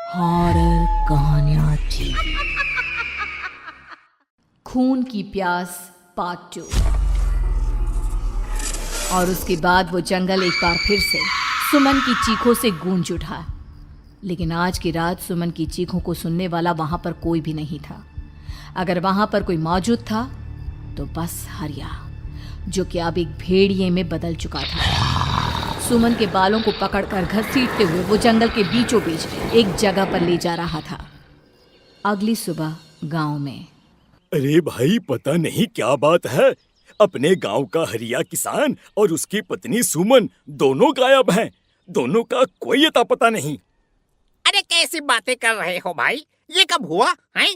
Horror कहानियां थी। खून की प्यास पार्ट 2। और उसके बाद वो जंगल एक बार फिर से सुमन की चीखों से गूंज उठा। लेकिन आज की रात सुमन की चीखों को सुनने वाला वहां पर कोई भी नहीं था। अगर वहां पर कोई मौजूद था तो बस हरिया, जो कि अब एक भेड़िए में बदल चुका था। सुमन के बालों को पकड़कर घसीटते हुए वो जंगल के बीचों बीच एक जगह पर ले जा रहा था। अगली सुबह गांव में। अरे भाई, पता नहीं क्या बात है, अपने गांव का हरिया किसान और उसकी पत्नी सुमन दोनों गायब हैं। दोनों का कोई अता पता नहीं। अरे कैसी बातें कर रहे हो भाई, ये कब हुआ हैं?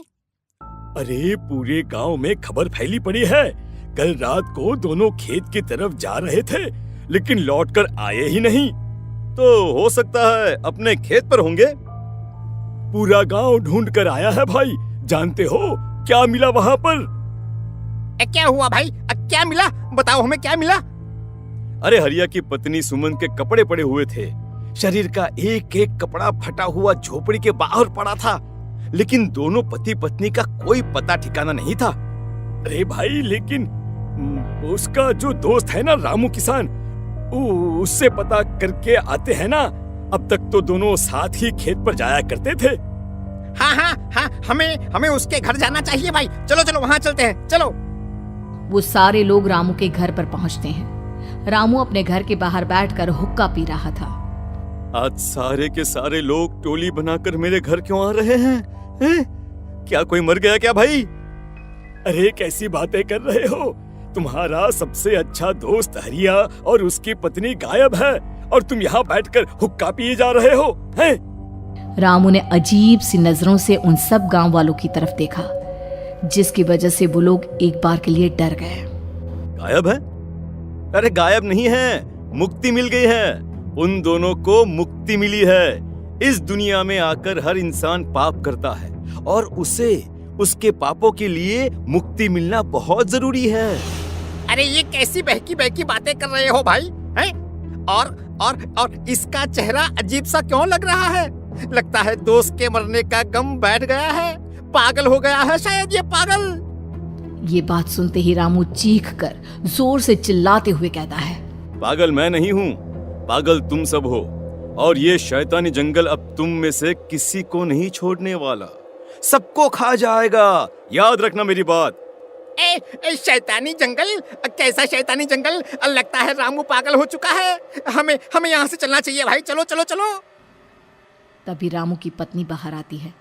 अरे पूरे गांव में खबर फैली पड़ी है। कल रात को दोनों खेत की तरफ जा रहे थे, लेकिन लौटकर आए ही नहीं। तो हो सकता है अपने खेत पर होंगे। पूरा गांव ढूंढ कर आया है भाई। जानते हो क्या मिला वहां पर? क्या हुआ भाई, क्या मिला? बताओ हमें, क्या मिला? अरे हरिया की पत्नी सुमन के कपड़े पड़े हुए थे। शरीर का एक एक कपड़ा फटा हुआ झोपड़ी के बाहर पड़ा था, लेकिन दोनों पति पत्नी का कोई पता ठिकाना नहीं था। अरे भाई, लेकिन उसका जो दोस्त है ना रामू किसान, उससे पता करके आते हैं ना। अब तक तो दोनों साथ ही खेत पर जाया करते थे। हाँ, हमें उसके घर जाना चाहिए भाई। चलो वहाँ चलते हैं, चलो। वो सारे लोग रामू के घर पर पहुंचते हैं। रामू अपने घर के बाहर बैठकर हुक्का पी रहा था। आज सारे के सारे लोग टोली बनाकर मेरे घर क्यों आ रहे हैं? क्या कोई मर गया क्या भाई? अरे कैसी बातें कर रहे हो? तुम्हारा सबसे अच्छा दोस्त हरिया और उसकी पत्नी गायब है, और तुम यहाँ बैठकर हुक्का पिए जा रहे हो हैं? रामू ने अजीब सी नजरों से उन सब गांव वालों की तरफ देखा, जिसकी वजह से वो लोग एक बार के लिए डर गए। गायब है? अरे गायब नहीं है, मुक्ति मिल गई है। उन दोनों को मुक्ति मिली है। इस दुनिया में आकर हर इंसान पाप करता है, और उसे उसके पापों के लिए मुक्ति मिलना बहुत जरूरी है। अरे ये कैसी बहकी बहकी बातें कर रहे हो भाई, हैं? और इसका चेहरा अजीब सा क्यों लग रहा है? लगता है दोस्त के मरने का गम बैठ गया है। पागल हो गया है शायद ये पागल। ये बात सुनते ही रामू चीख कर जोर से चिल्लाते हुए कहता है, पागल मैं नहीं हूँ, पागल तुम सब हो। और ये शैतानी जंगल अब तुम में से किसी को नहीं छोड़ने वाला, सबको खा जाएगा। याद रखना मेरी बात। शैतानी जंगल? कैसा शैतानी जंगल? लगता है रामू पागल हो चुका है। हमें यहाँ से चलना चाहिए भाई। चलो। तभी रामू की पत्नी बाहर आती है।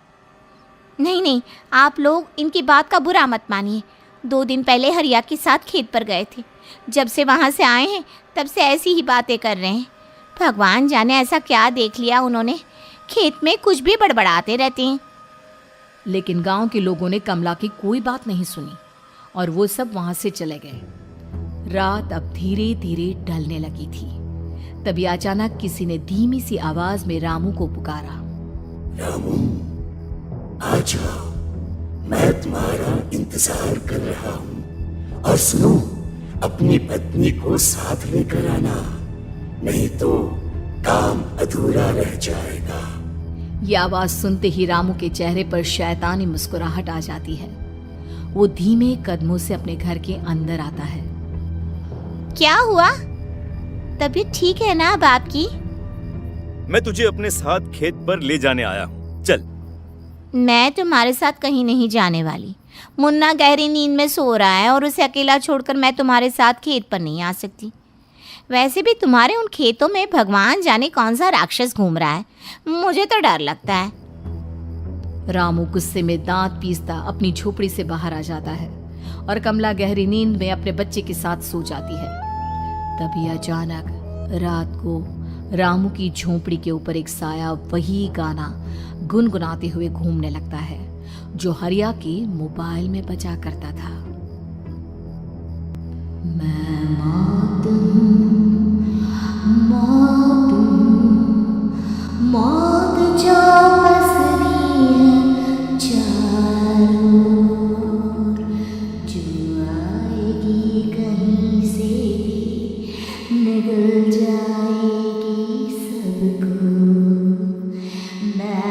नहीं, आप लोग इनकी बात का बुरा मत मानिए। 2 दिन पहले हरिया के साथ खेत पर गए थे। जब से वहाँ से आए हैं तब से ऐसी ही बातें कर रहे हैं। भगवान जाने ऐसा क्या देख लिया उन्होंने, खेत में कुछ भी बड़बड़ाते रहते हैं। लेकिन गांव के लोगों ने कमला की कोई बात नहीं सुनी, और वो सब वहां से चले गए। रात अब धीरे धीरे ढलने लगी थी। तभी अचानक किसी ने धीमी सी आवाज में रामू को पुकारा। रामू, आ जाओ, मैं तुम्हारा इंतजार कर रहा हूँ। और सुनो, अपनी पत्नी को साथ लेकर आना, नहीं तो काम अधूरा रह जाएगा। ये आवाज सुनते ही रामू के चेहरे पर शैतानी मुस्कुराहट आ जाती है। वो धीमे कदमों से अपने घर के अंदर आता है। क्या हुआ? तबीयत ठीक है ना अब आपकी? मैं तुझे अपने साथ खेत पर ले जाने आया हूँ, चल। मैं तुम्हारे साथ कहीं नहीं जाने वाली। मुन्ना गहरी नींद में सो रहा है, और उसे अकेला छोड़कर मैं तुम्हारे साथ खेत पर नहीं आ सकती। वैसे भी तुम्हारे उन खेतों में भगवान जाने कौन सा राक्षस घूम रहा है, मुझे तो डर लगता है। रामू गुस्से में दांत पीसता अपनी झोपड़ी से बाहर आ जाता है, और कमला गहरी नींद में अपने बच्चे के साथ सो जाती है। तभी अचानक रात को रामू की झोपड़ी के ऊपर एक साया वही गाना गुनगुनाते हुए घूमने लगता है, जो हरिया के मोबाइल में बजा करता था। मैं मौत जो पसरी है चारों ओर, जो आएगी कहीं से भी निगल जाएगी सबको। मैं ये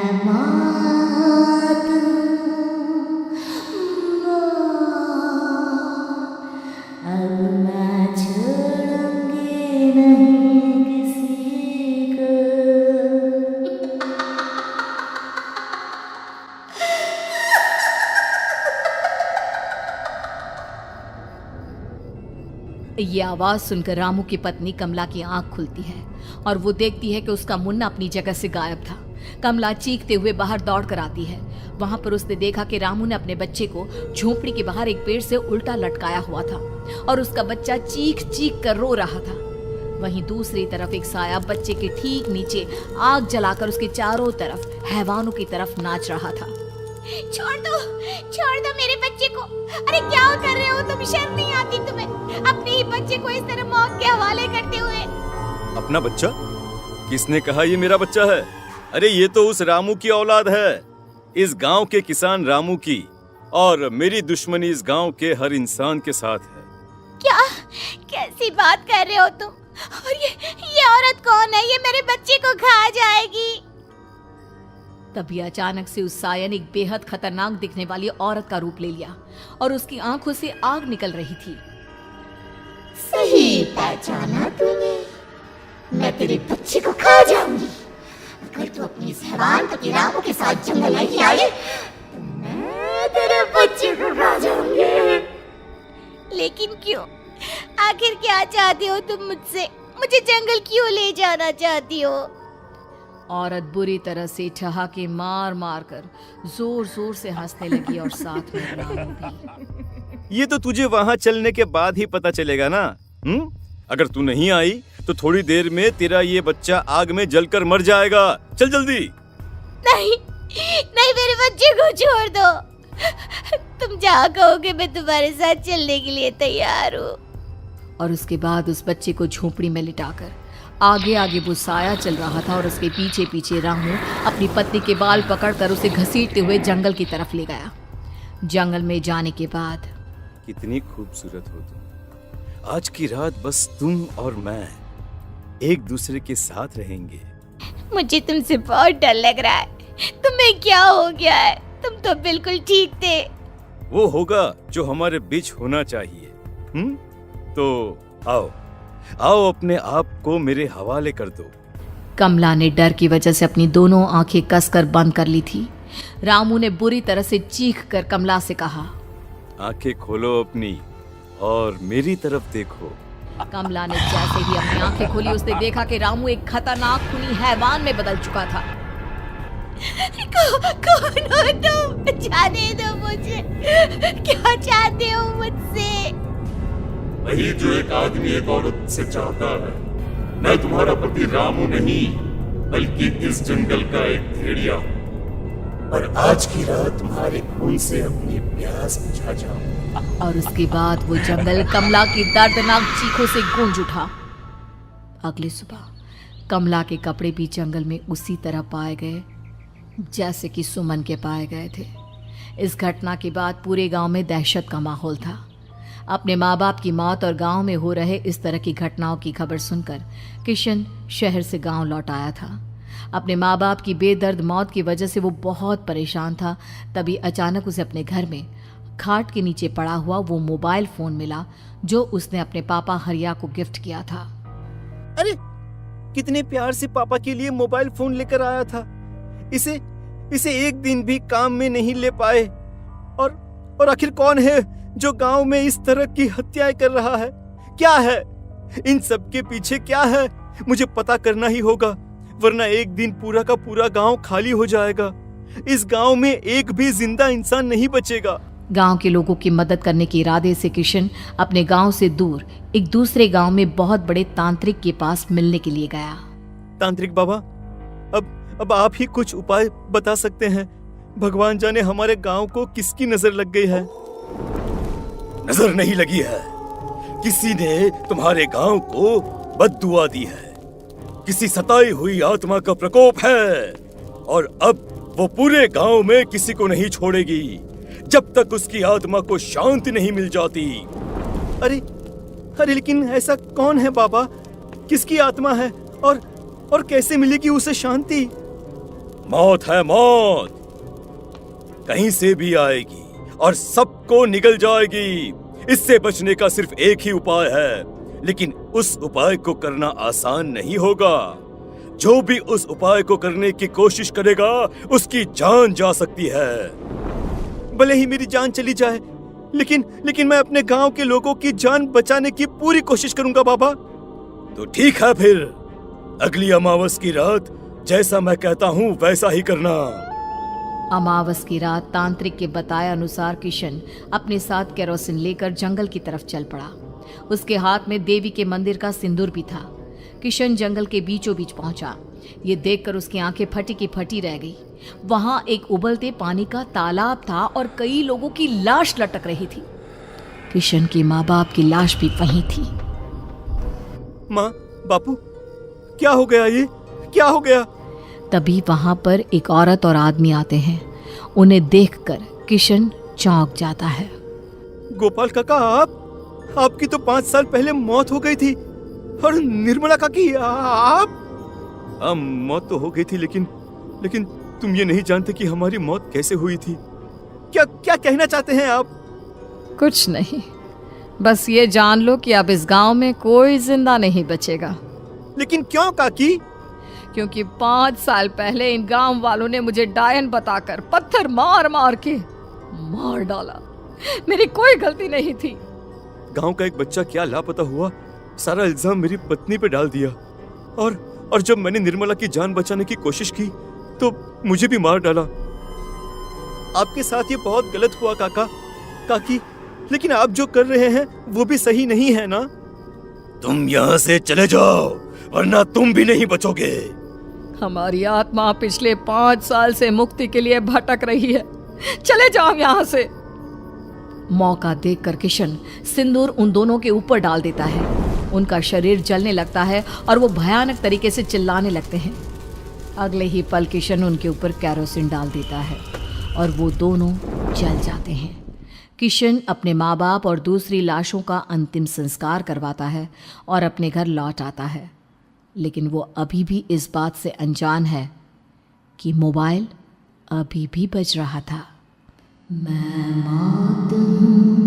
आवाज सुनकर रामू की पत्नी कमला की आंख खुलती है और वो देखती है कि उसका मुन्ना अपनी जगह से गायब था। कमला चीखते हुए बाहर दौड़ कर आती है। वहां पर उसने देखा कि रामू ने अपने बच्चे को झोपड़ी के बाहर एक पेड़ से उल्टा लटकाया हुआ था और उसका बच्चा चीख चीख कर रो रहा था। वहीं दूसरी तरफ एक साया बच्चे के ठीक नीचे आग जलाकर उसके चारों तरफ हैवानों की तरफ नाच रहा था। छोड़ दो मेरे बच्चे को। अरे क्या कर रहे हो तुम? शर्म नहीं आती तुम्हें? अपने ही बच्चे को इस तरह मौत के हवाले करते हुए। अपना बच्चा? किसने कहा ये मेरा बच्चा है? अरे ये तो उस रामू की औलाद है, इस गांव के किसान रामू की, और मेरी दुश्मनी इस गांव के हर इंसान के साथ है। क्या? कैसी बात कर रहे हो तुम? और ये औरत कौन है? ये मेरे बच्चे को खा जाएगी। तभी अचानक से उस साया ने एक बेहद खतरनाक दिखने वाली औरत का रूप ले लिया और उसकी आंखों से आग निकल रही थी। सही पहचाना तूने। मैं तेरे बच्चे को खा जाऊंगी। अगर तू अपनी इस हैवान पति रामू के साथ जंगल नहीं आई तो मैं तेरे बच्चे को खा जाऊंगी। लेकिन क्यों? आखिर क्या चाहते हो तुम मुझसे? मुझे जंगल क्यों ले जाना चाहती हो? औरत बुरी तरह से ठहाके मार मार कर जोर जोर से हंसने लगी और साथ में रामू भी। ये तो तुझे वहाँ चलने के बाद ही पता चलेगा ना। अगर तू नहीं आई तो थोड़ी देर में तेरा ये बच्चा आग में जलकर मर जाएगा। चल जल्दी। नहीं, मेरे बच्चे को छोड़ दो। तुम जहाँ कहोगे मैं तुम्हारे साथ चलने के लिए तैयार हूँ। और उसके बाद उस बच्चे को झोपड़ी में लिटाकर आगे आगे वो साया चल रहा था और उसके पीछे पीछे रामू अपनी पत्नी के बाल पकड़कर उसे घसीटते हुए जंगल की तरफ ले गया। जंगल में जाने के बाद कितनी खूबसूरत हो तुम। आज की रात बस तुम और मैं एक दूसरे के साथ रहेंगे। मुझे तुमसे बहुत डर लग रहा है। तुम्हें क्या हो गया है? तुम तो बिल्कुल ठीक थे। वो होगा जो हमारे बीच होना चाहिए। तो आओ अपने आप को मेरे हवाले कर दो। कमला ने डर की वजह से अपनी दोनों आंखें कसकर बंद कर ली थी। रामू ने बुरी तरह से चीख कर कमला से कहा, आंखें खोलो अपनी और मेरी तरफ देखो। कमला ने जैसे ही अपनी आंखें खोली उसने देखा कि रामू एक खतरनाक खूनी हैवान में बदल चुका था। कौन हो तुम? जाने दो मुझे। क्या चाहते हो मुझसे? वही जो एक आदमी एक औरत से चाहता है। मैं तुम्हारा पति रामू नहीं बल्कि इस जंगल का एक भेड़िया हूँ और आज की रात तुम्हारे खून से अपनी प्यास बुझा जाऊं। और उसके बाद वो जंगल कमला की दर्दनाक चीखों से गूंज उठा। अगली सुबह कमला के कपड़े भी जंगल में उसी तरह पाए गए जैसे कि सुमन के पाए गए थे। इस घटना के बाद पूरे गांव में दहशत का माहौल था। अपने माँ बाप की मौत और गांव में हो रहे इस तरह की घटनाओं की खबर सुनकर किशन शहर से गांव लौट आया था। अपने माँ बाप की बेदर्द मौत की वजह से वो बहुत परेशान था। तभी अचानक उसे अपने घर में खाट के नीचे पड़ा हुआ वो मोबाइल फोन मिला जो उसने अपने पापा हरिया को गिफ्ट किया था। अरे कितने प्यार से पापा के लिए मोबाइल फोन लेकर आया था। इसे एक दिन भी काम में नहीं ले पाए। और आखिर कौन है जो गांव में इस तरह की हत्याएं कर रहा है? क्या है इन सब के पीछे? क्या है? मुझे पता करना ही होगा, वरना एक दिन पूरा का पूरा गांव खाली हो जाएगा। इस गांव में एक भी जिंदा इंसान नहीं बचेगा। गांव के लोगों की मदद करने के इरादे से किशन अपने गांव से दूर एक दूसरे गांव में बहुत बड़े तांत्रिक के पास मिलने के लिए गया। तांत्रिक बाबा, अब आप ही कुछ उपाय बता सकते हैं। भगवान जाने हमारे गांव को किसकी नजर लग गई है। नजर नहीं लगी है, किसी ने तुम्हारे गांव को बद्दुआ दी है। किसी सताई हुई आत्मा का प्रकोप है और अब वो पूरे गांव में किसी को नहीं छोड़ेगी जब तक उसकी आत्मा को शांति नहीं मिल जाती। अरे लेकिन ऐसा कौन है बाबा? किसकी आत्मा है और कैसे मिलेगी उसे शांति? मौत है मौत, कहीं से भी आएगी और सबको निगल जाएगी। इससे बचने का सिर्फ एक ही उपाय है, लेकिन उस उपाय को करना आसान नहीं होगा। जो भी उस उपाय को करने की कोशिश करेगा उसकी जान जा सकती है। भले ही मेरी जान चली जाए, लेकिन मैं अपने गांव के लोगों की जान बचाने की पूरी कोशिश करूंगा बाबा। तो ठीक है, फिर अगली अमावस की रात जैसा मैं कहता हूँ वैसा ही करना। अमावस की रात तांत्रिक के बताए अनुसार किशन अपने साथ केरोसिन लेकर जंगल की तरफ चल पड़ा। उसके हाथ में देवी के मंदिर का सिंदूर भी था। किशन जंगल के बीचों बीच पहुंचा। ये देखकर उसकी आंखें फटी की फटी रह गई। वहां एक उबलते पानी का तालाब था और कई लोगों की लाश लटक रही थी। किशन के माँ बाप की लाश भी वहीं थी। माँ, बापू, क्या हो गया? ये क्या हो गया? तभी वहां पर एक औरत और आदमी आते हैं। उन्हें देखकर किशन चौंक जाता है। गोपाल काका, आपकी तो 5 साल पहले मौत हो गई थी। और निर्मला काकी, आप? मौत तो हो गई थी, लेकिन तुम ये नहीं जानते कि हमारी मौत कैसे हुई थी। क्या कहना चाहते हैं आप? कुछ नहीं, बस ये जान लो कि अब इस गांव में कोई जिंदा नहीं बचेगा। लेकिन क्यों काकी? क्योंकि 5 साल पहले इन गांव वालों ने मुझे डायन बताकर पत्थर मार मार के मार डाला। मेरी कोई गलती नहीं थी। गांव का एक बच्चा क्या लापता हुआ, सारा इल्जाम मेरी पत्नी पे डाल दिया। और जब मैंने निर्मला की जान बचाने की कोशिश की तो मुझे भी मार डाला। आपके साथ ये बहुत गलत हुआ काकी, लेकिन आप जो कर रहे हैं वो भी सही नहीं है ना? तुम यहाँ से चले जाओ, वरना तुम भी नहीं बचोगे। हमारी आत्मा पिछले 5 साल से मुक्ति के लिए भटक रही है। चले जाओ यहाँ से। मौका देखकर किशन सिंदूर उन दोनों के ऊपर डाल देता है। उनका शरीर जलने लगता है और वो भयानक तरीके से चिल्लाने लगते हैं। अगले ही पल किशन उनके ऊपर केरोसिन डाल देता है और वो दोनों जल जाते हैं। किशन अपने माँ बाप और दूसरी लाशों का अंतिम संस्कार करवाता है और अपने घर लौट आता है। लेकिन वो अभी भी इस बात से अनजान है कि मोबाइल अभी भी बज रहा था। मैं मौत हूँ।